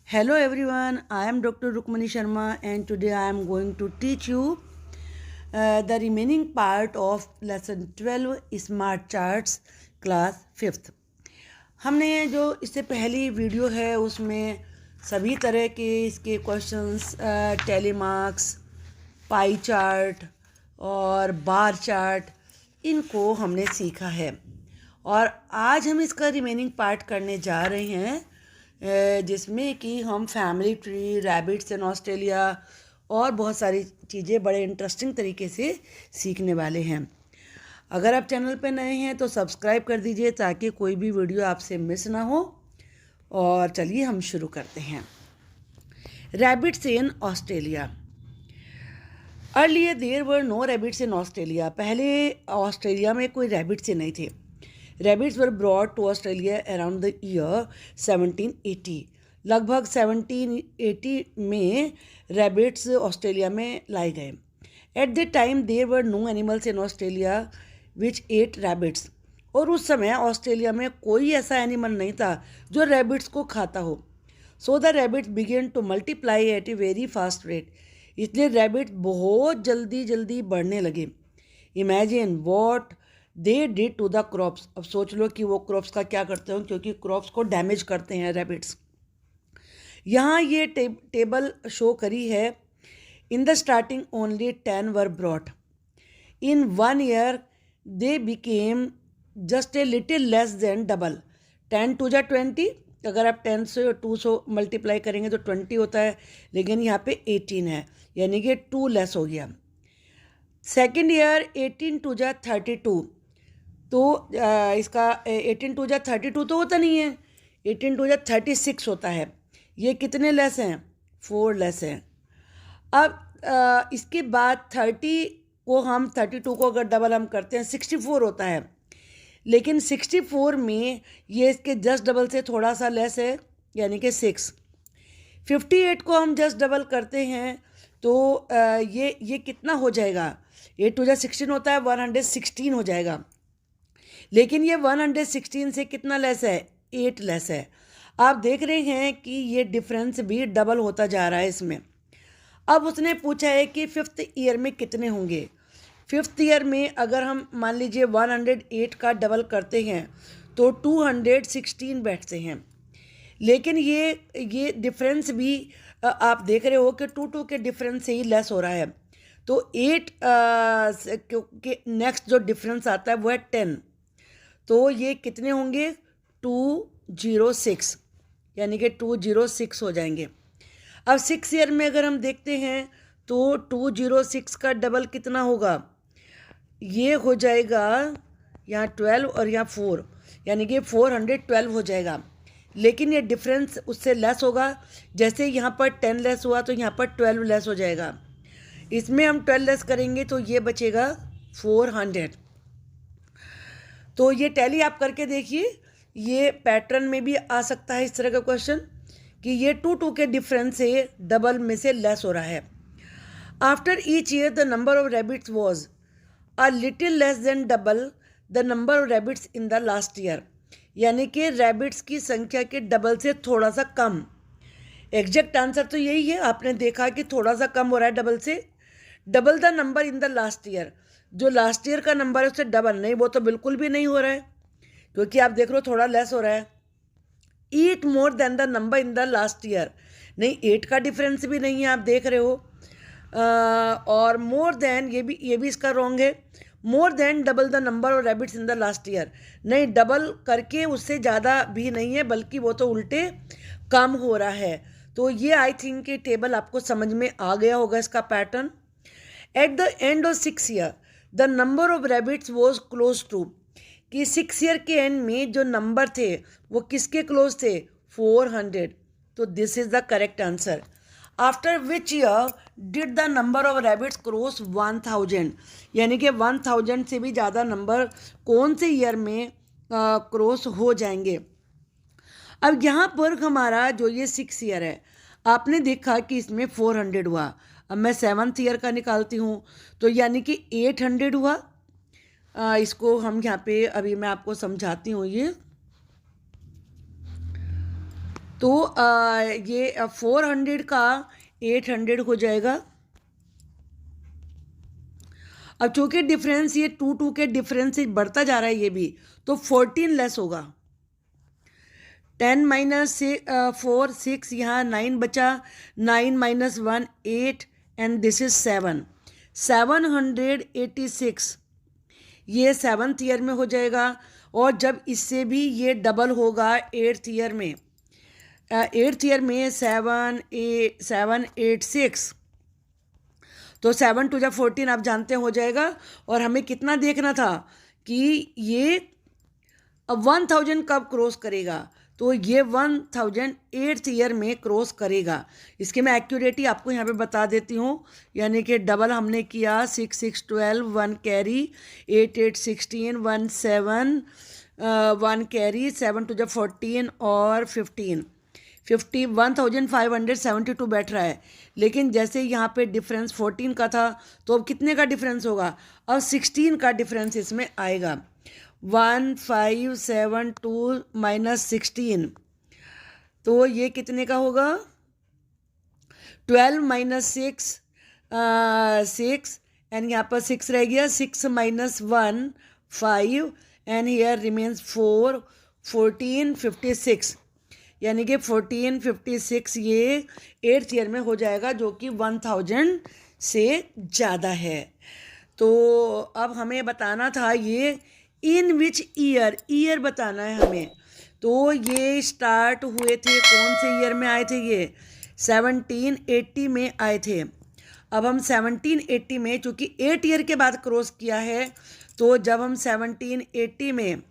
Hello everyone, I am Dr. Rukmani Sharma and today I am going to teach you the remaining part of lesson 12 Smart Charts class 5th. हमने जो इससे पहली video है उसमें सभी तरह के इसके questions, tally marks, pie chart और बार चार्ट, इनको हमने सीखा है और आज हम इसका रिमेनिंग पार्ट करने जा रहे हैं जिसमें कि हम family tree, rabbits in Australia और बहुत सारी चीज़ें बड़े इंटरेस्टिंग तरीके से सीखने वाले हैं। अगर आप चैनल पर नए हैं तो सब्सक्राइब कर दीजिए ताकि कोई भी वीडियो आपसे मिस ना हो। और चलिए हम शुरू करते हैं। Rabbits in Australia. Earlier there were no rabbits in Australia. पहले ऑस्ट्रेलिया में कोई रैबिट्स नहीं थे। Rabbits were brought to Australia around the year 1780. लगभग 1780 में रैबिट्स ऑस्ट्रेलिया में लाए गए। At the time there were no animals in Australia which ate rabbits. और उस समय ऑस्ट्रेलिया में कोई ऐसा एनिमल नहीं था जो रैबिट्स को खाता हो। So the rabbits began to multiply at a very fast rate. इसलिए रैबिट्स बहुत जल्दी जल्दी बढ़ने लगे। Imagine what they did to the crops. अब सोच लो कि वो क्रॉप्स का क्या करते हो, क्योंकि क्रॉप्स को डैमेज करते हैं रैबिट्स। यहाँ ये टेबल शो करी है। In the starting only 10 were brought. In 1 year they became just a little less than double. 10 to जा 20। अगर आप 10 से 2 से मल्टीप्लाई करेंगे तो 20 होता है, लेकिन यहाँ पे 18 है, यानी कि 2 लेस हो गया। सेकेंड ईयर 18 टू जा 32। तो इसका 18 टू जा 32 तो होता नहीं है, 18 टू जा 36 होता है। ये कितने लेस हैं? 4 लेस हैं। अब इसके बाद 30 को हम 32 को अगर डबल हम करते हैं 64 होता है, लेकिन 64 में ये इसके जस्ट डबल से थोड़ा सा लेस है, यानी कि 6। 58 को हम जस्ट डबल करते हैं तो ये कितना हो जाएगा? 8 टू जा 16 होता है, 116 हो जाएगा। लेकिन ये 116 से कितना लेस है? 8 लेस है। आप देख रहे हैं कि ये डिफरेंस भी डबल होता जा रहा है इसमें। अब उसने पूछा है कि 5th ईयर में कितने होंगे। 5th ईयर में अगर हम मान लीजिए 108 का डबल करते हैं तो 216 बैठते हैं। लेकिन ये डिफरेंस भी आप देख रहे हो कि 2 के डिफरेंस से ही लेस हो रहा है। तो 8 क्योंकि नेक्स्ट जो डिफरेंस आता है वो है 10। तो ये कितने होंगे? 206, यानी कि 206 हो जाएंगे। अब 6 ईयर में अगर हम देखते हैं तो 206 का डबल कितना होगा? ये हो जाएगा यहाँ 12 और यहाँ 4, यानी कि 412 हो जाएगा। लेकिन ये डिफरेंस उससे लेस होगा। जैसे यहाँ पर 10 लेस हुआ तो यहाँ पर 12 लेस हो जाएगा। इसमें हम 12 लेस करेंगे तो ये बचेगा 400। तो ये टैली आप करके देखिए, ये पैटर्न में भी आ सकता है इस तरह का क्वेश्चन कि ये 2 के डिफरेंस से डबल में से लेस हो रहा है। After each year the number of rabbits was a little less than double the number of rabbits in the last year. यानी कि रैबिट्स की संख्या के डबल से थोड़ा सा कम। एग्जैक्ट आंसर तो यही है, आपने देखा कि थोड़ा सा कम हो रहा है डबल से। Double the number in the last year, जो लास्ट ईयर का नंबर है उससे डबल नहीं, वो तो बिल्कुल भी नहीं हो रहा है, क्योंकि आप देख रहे हो थोड़ा लेस हो रहा है। Eight more than the number in the last year, नहीं 8 का डिफरेंस भी नहीं है, आप देख रहे हो। और मोर देन, ये भी इसका रॉन्ग है। More than double the number of rabbits in the last year, नहीं डबल करके उससे ज़्यादा भी नहीं है, बल्कि वो तो उल्टे कम हो रहा है। तो ये आई थिंक ये टेबल आपको समझ में आ गया होगा इसका pattern. At the end of 6 year the number of rabbits was close to, कि 6 ईयर के एंड में जो नंबर थे वो किसके क्लोज थे? 400। तो this is the correct answer. After which year did the number of rabbits cross 1000, यानी कि 1000 से भी ज़्यादा नंबर कौन से ईयर में क्रॉस हो जाएंगे। अब यहाँ पर हमारा जो ये 6 ईयर है, आपने देखा कि इसमें 400 हुआ। अब मैं 7th ईयर का निकालती हूँ तो यानी कि 800 हुआ। इसको हम यहाँ पे अभी मैं आपको समझाती हूँ। ये तो ये 400 का 800 हो जाएगा। अब चूंकि डिफरेंस ये 2 के डिफरेंस से बढ़ता जा रहा है ये भी, तो 14 लेस होगा। 10 माइनस 4 6, यहाँ 9 बचा, 9 माइनस 1 8 एंड दिस इज 7, 786 ये 7th ईयर में हो जाएगा। और जब इससे भी ये डबल होगा 8th ईयर में, 8th ईयर में 786, तो 7 टू 14 आप जानते हो जाएगा। और हमें कितना देखना था कि ये 1000 कब क्रॉस करेगा, तो ये 1008th ईयर में क्रॉस करेगा। इसके मैं एक्यूरेटी आपको यहाँ पे बता देती हूँ, यानी कि डबल हमने किया 6 6 12, 1 कैरी, 8 8 16, 1 7, 1 कैरी, 7 टू 14 और 15 1572 बैठ रहा है। लेकिन जैसे यहाँ पे डिफरेंस 14 का था, तो अब कितने का डिफरेंस होगा, अब 16 का डिफरेंस इसमें आएगा। 1572 माइनस 16, तो ये कितने का होगा, 12 माइनस 6 6, एंड यहाँ पर 6 रह गया, 6 माइनस 1 5, एंड हियर रिमेन्स 4, 1456, यानी कि 1456 ये 8th ईयर में हो जाएगा, जो कि 1000 से ज़्यादा है। तो अब हमें बताना था ये इन विच ईयर बताना है हमें। तो ये स्टार्ट हुए थे, कौन से ईयर में आए थे, ये 1780 में आए थे। अब हम 1780 में, चूँकि 8 ईयर के बाद क्रॉस किया है, तो जब हम 1780 में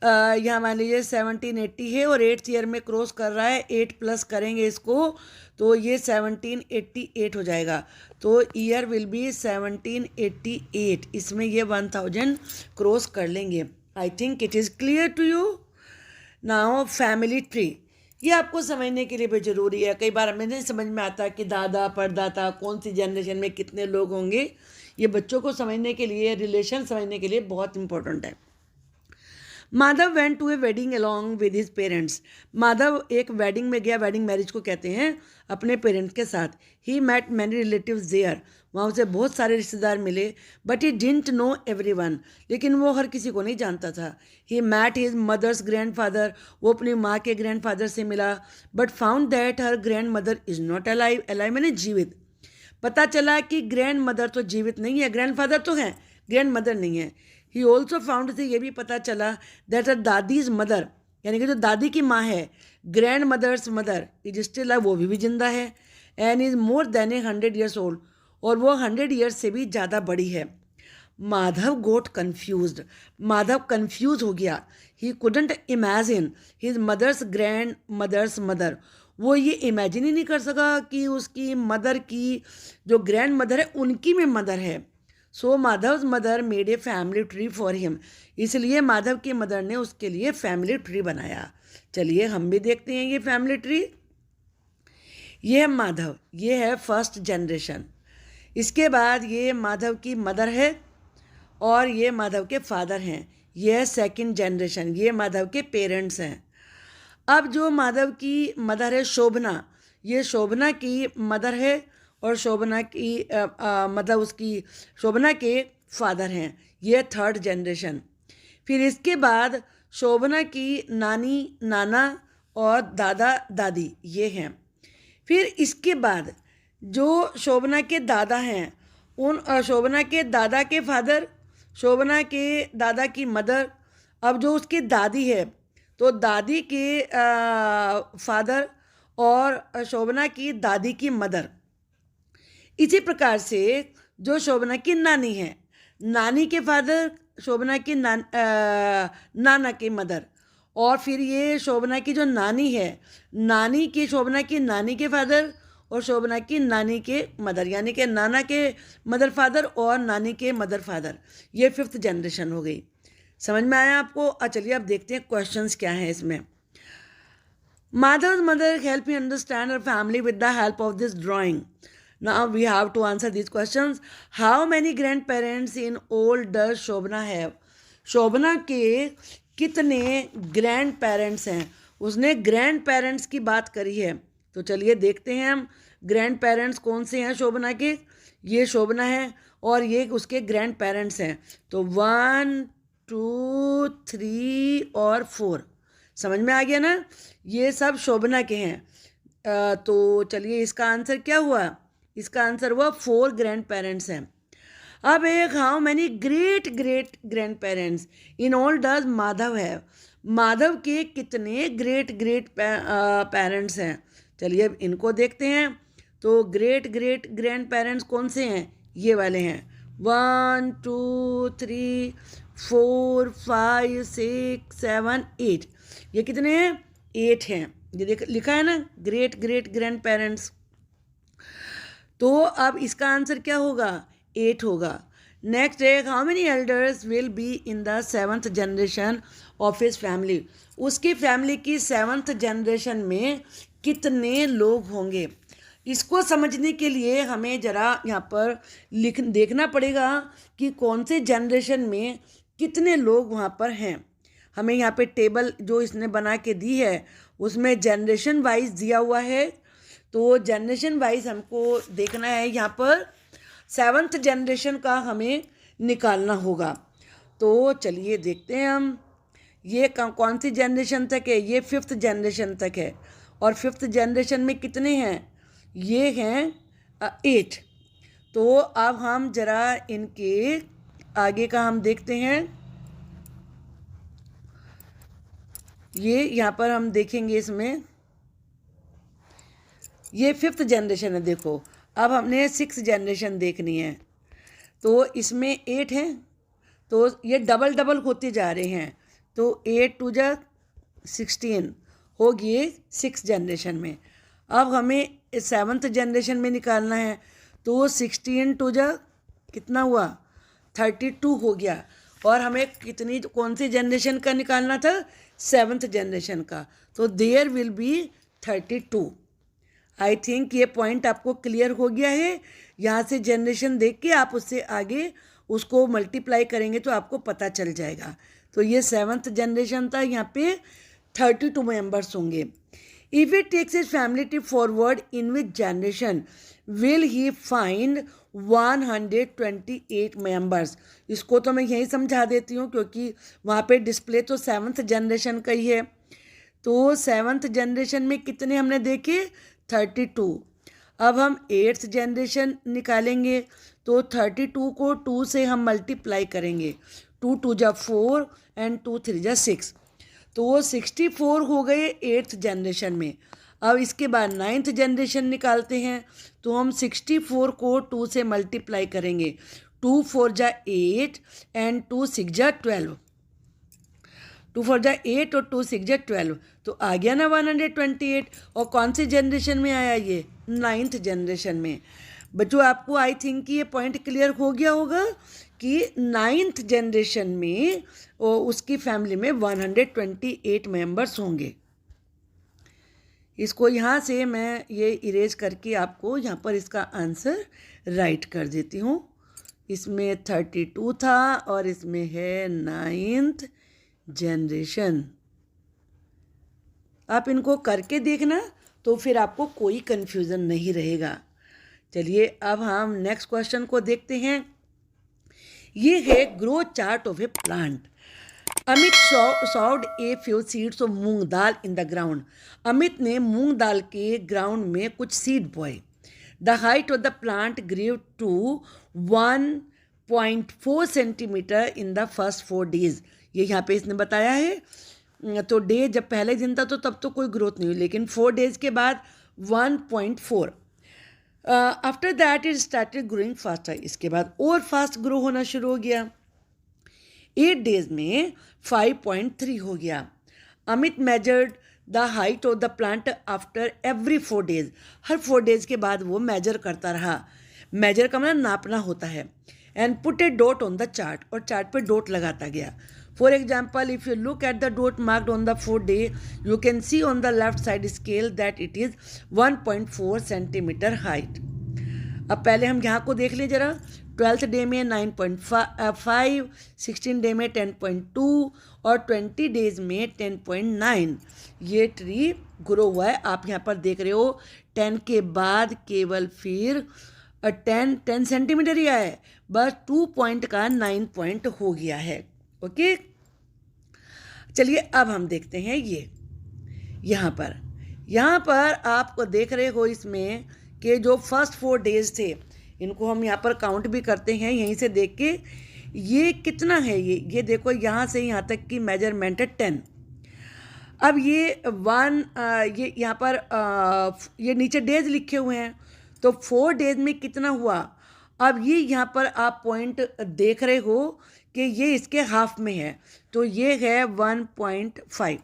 यहाँ मान लीजिए 1780 है और 8th ईयर में क्रॉस कर रहा है, 8 प्लस करेंगे इसको, तो ये 1788 हो जाएगा। तो ईयर विल बी 1788, इसमें ये 1000 क्रॉस कर लेंगे। I think it is clear to you. Now family tree, ये आपको समझने के लिए भी ज़रूरी है। कई बार हमें नहीं समझ में आता कि दादा परदादा कौन सी जनरेशन में कितने लोग होंगे। ये बच्चों को समझने के लिए, रिलेशन समझने के लिए बहुत इंपॉर्टेंट है। Madhav went to a wedding along with his parents, Madhav एक वेडिंग में गया, वेडिंग मैरिज को कहते हैं, अपने पेरेंट्स के साथ। ही मैट मैनी रिलेटिव्स देयर, वहाँ उसे बहुत सारे रिश्तेदार मिले, but he didn't know everyone, लेकिन वो हर किसी को नहीं जानता था। ही मैट हिज मदर्स ग्रैंडफादर, वो अपनी माँ के ग्रैंडफादर से मिला, but found that her grand mother is not alive, alive मैंने जीवित। पता चला कि ग्रैंड मदर तो जीवित नहीं है, ग्रैंडफादर तो हैं, ग्रैंड मदर नहीं है। ही ऑल्सो फाउंड से ये भी पता चला दैट हर दादीज मदर, यानी कि जो दादी की माँ है, grandmother's mother is still live, वो भी जिंदा है, and is more than 100 years old, और वो 100 ईयर्स से भी ज़्यादा बड़ी है। Madhav got confused, Madhav confuse हो गया। He couldn't imagine his mother's grandmother's mother, वो ये इमेजिन ही नहीं कर सका कि उसकी मदर की जो ग्रैंड मदर है उनकी में मदर है। So Madhav mother made a family tree for him, इसलिए माधव की मदर ने उसके लिए फैमिली ट्री बनाया। चलिए हम भी देखते हैं ये फैमिली ट्री। ये है माधव, ये है फर्स्ट जनरेशन। इसके बाद ये माधव की मदर है और ये माधव के फादर हैं। ये है सेकंड जनरेशन, ये माधव के पेरेंट्स हैं। अब जो माधव की मदर है शोभना, ये शोभना की मदर है और शोभना की मतलब उसकी शोभना के फादर हैं, ये थर्ड जनरेशन। फिर इसके बाद शोभना की नानी नाना और दादा दादी, ये हैं। फिर इसके बाद जो शोभना के दादा हैं, उन शोभना के दादा के फादर, शोभना के दादा की मदर, अब जो उसकी दादी है तो दादी के फादर और शोभना की दादी की मदर। इसी प्रकार से जो शोभना की नानी है, नानी के फादर, शोभना की नाना की मदर, और फिर ये शोभना की जो नानी है, नानी की शोभना की नानी के फादर और शोभना की नानी के मदर, यानी कि नाना के मदर फादर और नानी के मदर फादर, ये फिफ्थ जनरेशन हो गई। समझ में आया आपको? चलिए अब देखते हैं क्वेश्चंस क्या हैं इसमें। माधव's mother helped me understand her family with the help of this drawing. Now we have to answer these questions. How many grandparents in all does Shobhana have? शोभना के कितने ग्रैंड पेरेंट्स हैं? उसने ग्रैंड पेरेंट्स की बात करी है। तो चलिए देखते हैं हम ग्रैंड पेरेंट्स कौन से हैं शोभना के। ये शोभना है और ये उसके ग्रैंड पेरेंट्स हैं। तो 1 2 3 और 4, समझ में आ गया ना, ये सब शोभना के हैं। तो चलिए इसका आंसर क्या हुआ, इसका आंसर हुआ 4 ग्रैंड पेरेंट्स हैं। अब एक how many great great grand parents in all does Madhav है, माधव के कितने ग्रेट ग्रेट पेरेंट्स हैं। चलिए अब इनको देखते हैं। तो ग्रेट ग्रेट ग्रैंड पेरेंट्स कौन से हैं, ये वाले हैं 1 2 3 4 5 6 7 8, ये कितने हैं 8 हैं। ये देख लिखा है ना ग्रेट ग्रेट ग्रैंड पेरेंट्स। तो अब इसका आंसर क्या होगा 8 होगा। नेक्स्ट है how many elders will be in the 7th generation of his family, उसकी फैमिली की 7th जनरेशन में कितने लोग होंगे। इसको समझने के लिए हमें ज़रा यहाँ पर देखना पड़ेगा कि कौन से जनरेशन में कितने लोग वहाँ पर हैं। हमें यहाँ पे टेबल जो इसने बना के दी है उसमें जनरेशन वाइज दिया हुआ है। तो जनरेशन वाइज हमको देखना है, यहाँ पर 7th जनरेशन का हमें निकालना होगा। तो चलिए देखते हैं हम ये कौन सी जनरेशन तक है, ये 5th जनरेशन तक है। और 5th जनरेशन में कितने हैं, ये हैं 8। तो अब हम ज़रा इनके आगे का हम देखते हैं। ये यहाँ पर हम देखेंगे, इसमें ये 5th जनरेशन है। देखो अब हमने 6th जनरेशन देखनी है। तो इसमें 8 हैं, तो ये डबल डबल होते जा रहे हैं। तो 8 2 जा 16 होगी 6th जनरेशन में। अब हमें 7th जनरेशन में निकालना है। तो 16 2 जा कितना हुआ 32 हो गया। और हमें कितनी कौन सी जनरेशन का निकालना था 7th जनरेशन का। तो there will be 32। I think ये पॉइंट आपको क्लियर हो गया है। यहाँ से जनरेशन देख के आप उससे आगे उसको मल्टीप्लाई करेंगे तो आपको पता चल जाएगा। तो ये 7th जनरेशन था, यहाँ पे 32 मेंबर्स होंगे। If it takes is family trip forward in which generation will he find 128 members. इसको तो मैं यही समझा देती हूँ क्योंकि वहाँ पे डिस्प्ले तो 7th जनरेशन का ही है। तो 7th जनरेशन में कितने हमने देखे 32। अब हम 8th जनरेशन निकालेंगे। तो 32 को 2 से हम मल्टीप्लाई करेंगे। 2 2 जा 4 एंड 2 3 जा 6। तो वो 64 हो गए 8th जनरेशन में। अब इसके बाद 9th जनरेशन निकालते हैं। तो हम 64 को 2 से मल्टीप्लाई करेंगे। 2 4 जा 8 एंड 2 6 जा 12। 2 4 जा 8 और 2 6 जा 12। तो आ गया ना 128। और कौन सी जनरेशन में आया ये 9th जनरेशन में। बच्चों आपको आई थिंक ये पॉइंट क्लियर हो गया होगा कि 9th जनरेशन में उसकी फैमिली में 128 मेंबर्स होंगे। इसको यहाँ से मैं ये इरेज करके आपको यहाँ पर इसका आंसर राइट कर देती हूँ। इसमें 32 था और इसमें है 9th जनरेशन। आप इनको करके देखना तो फिर आपको कोई कन्फ्यूज़न नहीं रहेगा। चलिए अब हम नेक्स्ट क्वेश्चन को देखते हैं। ये है growth chart of a plant. Amit sowed a few seeds of moong dal in the ground. Amit ने मूंग दाल के ग्राउंड में कुछ सीड बोए। The height of the plant grew to 1.4 centimetre in the first 4 days। ये यहाँ पे इसने बताया है। तो डे जब पहले दिन था तो तब तो कोई ग्रोथ नहीं हुई, लेकिन 4 days के बाद 1.4। After that it started growing faster. इसके बाद और फास्ट ग्रो होना शुरू हो गया। 8 days में 5.3 हो गया। Amit measured the height of the plant after every 4 days। Her 4 days के बाद वो मेजर करता रहा। मेजर का मतलब नापना होता है। And put A dot on the chart, और चार्ट पे डॉट लगाता गया। For example if you look at the dot marked on the 4th day you can see on the left side scale that it is 1.4 centimetre height. अब पहले हम यहाँ को देख लें जरा। 12th डे में 9.5, 16 डे में 10.2 और 20 डेज में 10.9 ये ट्री ग्रो हुआ है। आप यहाँ पर देख रहे हो 10 के बाद केवल फिर 10 सेंटीमीटर ही आया है, बस 2 पॉइंट का 9 पॉइंट हो गया है। ओके, चलिए अब हम देखते हैं ये यहाँ पर आपको देख रहे हो इसमें कि जो फर्स्ट 4 डेज थे इनको हम यहाँ पर काउंट भी करते हैं यहीं से देख के। ये कितना है, ये देखो यहाँ से यहाँ तक की मेजरमेंट है 10। अब ये ये यहाँ पर ये नीचे डेज लिखे हुए हैं, तो 4 डेज में कितना हुआ। अब ये यहाँ पर आप पॉइंट देख रहे हो कि ये इसके हाफ में है, तो ये है 1.5,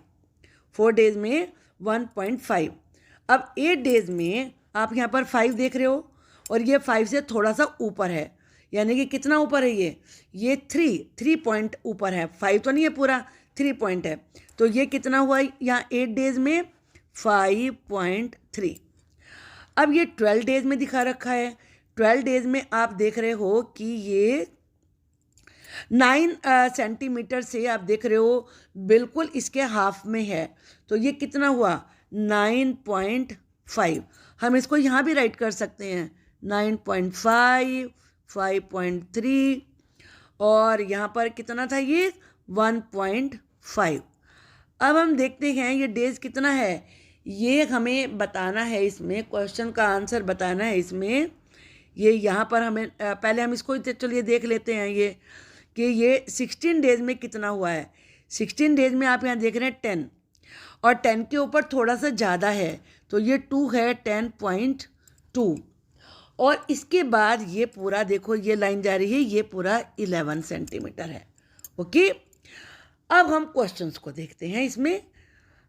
4 डेज में 1.5। अब 8 डेज में आप यहाँ पर 5 देख रहे हो और ये 5 से थोड़ा सा ऊपर है, यानी कि कितना ऊपर है ये 3 पॉइंट ऊपर है, 5 तो नहीं है पूरा, 3 पॉइंट है। तो ये कितना हुआ यहाँ 8 डेज में 5.3। अब ये 12 डेज में दिखा रखा है, 12 डेज में आप देख रहे हो कि ये 9 सेंटीमीटर से आप देख रहे हो बिल्कुल इसके हाफ में है, तो ये कितना हुआ 9.5। हम इसको यहाँ भी राइट कर सकते हैं 9.5, 5.3 और यहाँ पर कितना था ये 1.5। अब हम देखते हैं ये डेज कितना है, ये हमें बताना है, इसमें क्वेश्चन का आंसर बताना है इसमें। ये यहाँ पर हमें पहले हम इसको चलिए देख लेते हैं ये कि ये 16 डेज में कितना हुआ है। 16 डेज में आप यहाँ देख रहे हैं 10 और 10 के ऊपर थोड़ा सा ज़्यादा है, तो ये 2 है 10.2 और इसके बाद ये पूरा देखो ये लाइन जा रही है, ये पूरा 11 सेंटीमीटर है। ओके, अब हम क्वेश्चंस को देखते हैं। इसमें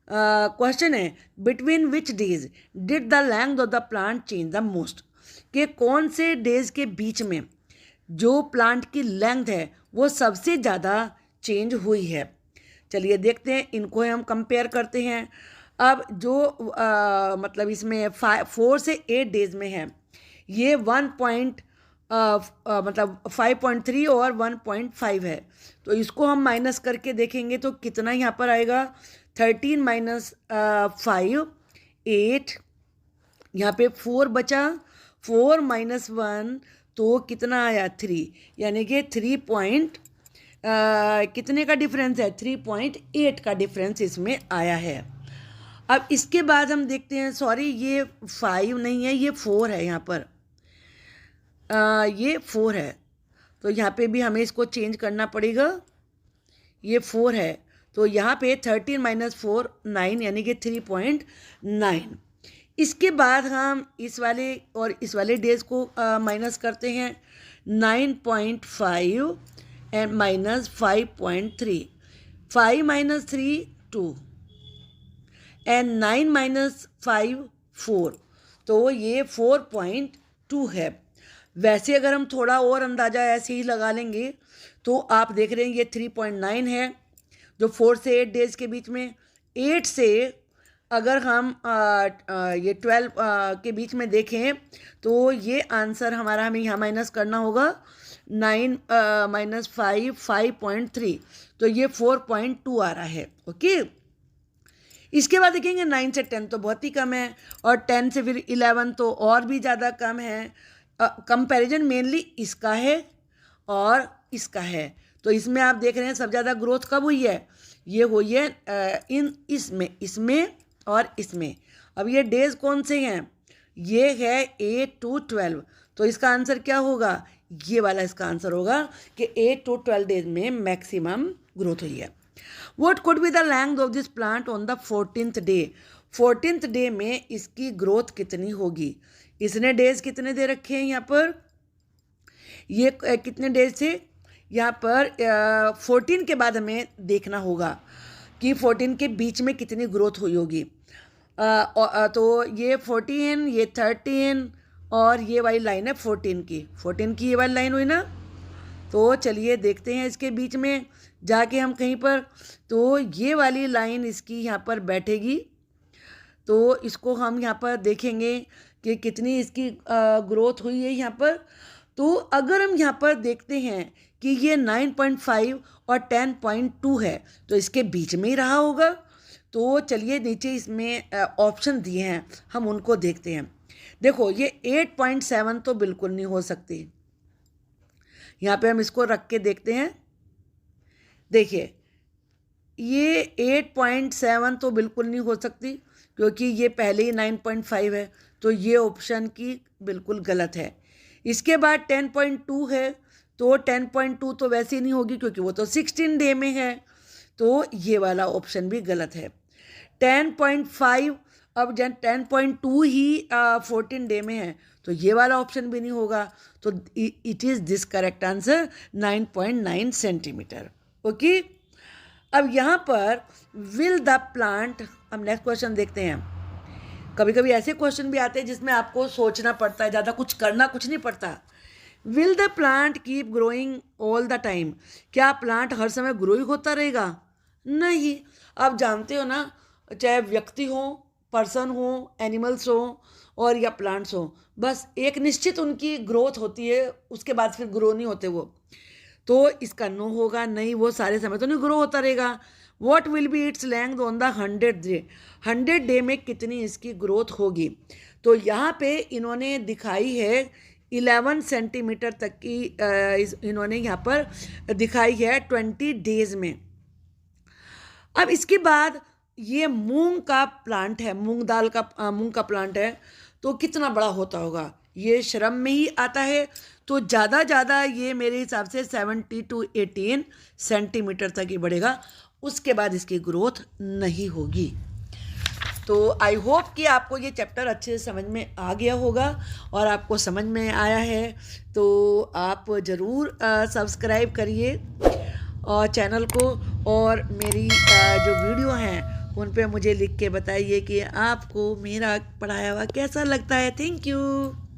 क्वेश्चन है between which days did the length of the plant change the most, कि कौन से डेज के बीच में जो प्लांट की लेंथ है वो सबसे ज़्यादा चेंज हुई है। चलिए देखते हैं, इनको हम कंपेयर करते हैं। अब जो मतलब इसमें 4 से 8 डेज में है ये 5.3 और 1.5 है, तो इसको हम माइनस करके देखेंगे तो कितना यहाँ पर आएगा 13 माइनस 5 8, यहाँ पे 4 बचा, 4 माइनस 1 तो कितना आया 3, यानी कि 3 पॉइंट कितने का डिफरेंस है 3.8 का डिफरेंस इसमें आया है। अब इसके बाद हम देखते हैं, सॉरी ये 5 नहीं है, ये 4 है, यहाँ पर ये 4 है, तो यहाँ पे भी हमें इसको चेंज करना पड़ेगा। ये 4 है, तो यहाँ पे 13 माइनस 4 9, यानी कि 3.9। इसके बाद हम इस वाले और इस वाले डेज को माइनस करते हैं 9.5 and minus 5.3, 5 minus 3 2 and 9 minus 5 4, तो ये 4.2 है। वैसे अगर हम थोड़ा और अंदाज़ा ऐसे ही लगा लेंगे तो आप देख रहे हैं ये 3.9 है जो 4 से 8 डेज के बीच में। 8 से अगर हम ये 12 के बीच में देखें तो ये आंसर हमारा हमें यहाँ माइनस करना होगा 9 माइनस 5 5.3, तो ये 4.2 आ रहा है। ओके, इसके बाद देखेंगे 9 से 10 तो बहुत ही कम है और 10 से फिर 11 तो और भी ज़्यादा कम है। कंपैरिजन मेनली इसका है और इसका है, तो इसमें आप देख रहे हैं सब ज़्यादा ग्रोथ कब हुई है, ये हुई है इसमें और इसमें। अब ये डेज कौन से हैं, ये है 8 to 12, तो इसका आंसर क्या होगा, ये वाला इसका आंसर होगा कि 8 to 12 डेज में मैक्सिमम ग्रोथ हुई है। What could be the length of this plant on the 14th day, 14th day में इसकी ग्रोथ कितनी होगी। इसने डेज कितने दे रखे हैं यहाँ पर, ये कितने डेज थे यहाँ पर 14 के बाद हमें देखना होगा कि 14 के बीच में कितनी ग्रोथ हुई होगी। तो ये 14, ये 13 और ये वाली लाइन है 14 की ये वाली लाइन हुई ना। तो चलिए देखते हैं इसके बीच में जाके हम कहीं पर, तो ये वाली लाइन इसकी यहाँ पर बैठेगी, तो इसको हम यहाँ पर देखेंगे कि कितनी इसकी ग्रोथ हुई है यहाँ पर। तो अगर हम यहाँ पर देखते हैं कि ये 9.5 और 10.2 है तो इसके बीच में ही रहा होगा। तो चलिए नीचे इसमें ऑप्शन दिए हैं, हम उनको देखते हैं। देखो ये 8.7 तो बिल्कुल नहीं हो सकती। यहाँ पे हम इसको रख के देखते हैं। देखिए ये 8.7 तो बिल्कुल नहीं हो सकती क्योंकि ये पहले ही 9.5 है, तो ये ऑप्शन की बिल्कुल गलत है। इसके बाद 10.2 है, तो 10.2 तो वैसे ही नहीं होगी क्योंकि वो तो 16 डे में है, तो ये वाला ऑप्शन भी गलत है। 10.5 अब जब 10.2 ही 14 डे में है तो ये वाला ऑप्शन भी नहीं होगा। तो it is this correct answer 9.9 centimetre. Okay, अब यहाँ पर विल द प्लांट, हम नेक्स्ट क्वेश्चन देखते हैं। कभी कभी ऐसे क्वेश्चन भी आते हैं जिसमें आपको सोचना पड़ता है, ज़्यादा कुछ नहीं पड़ता। Will the plant keep growing all the time, क्या प्लांट हर समय ग्रो ही होता रहेगा? नहीं। आप जानते हो ना, चाहे व्यक्ति हो, पर्सन हो, एनिमल्स हो और या प्लांट्स हो, बस एक निश्चित उनकी ग्रोथ होती है, उसके बाद फिर ग्रो नहीं होते वो। तो इसका नो होगा, नहीं वो सारे समय तो नहीं ग्रो होता रहेगा। What will be its length on the 100 day, 100 day में कितनी इसकी ग्रोथ होगी? तो यहाँ पे इन्होंने दिखाई है 11 सेंटीमीटर तक की, इन्होंने यहाँ पर दिखाई है 20 डेज में। अब इसके बाद ये मूंग का प्लांट है, मूंग का प्लांट है, तो कितना बड़ा होता होगा? ये श्रम में ही आता है, तो ज़्यादा ये मेरे हिसाब से 70 to 18 सेंटीमीटर तक ही बढ़ेगा, उसके बाद इसकी ग्रोथ नहीं होगी। तो आई होप कि आपको ये चैप्टर अच्छे से समझ में आ गया होगा, और आपको समझ में आया है तो आप ज़रूर सब्सक्राइब करिए और चैनल को, और मेरी जो वीडियो हैं उन पे मुझे लिख के बताइए कि आपको मेरा पढ़ाया हुआ कैसा लगता है। Thank you.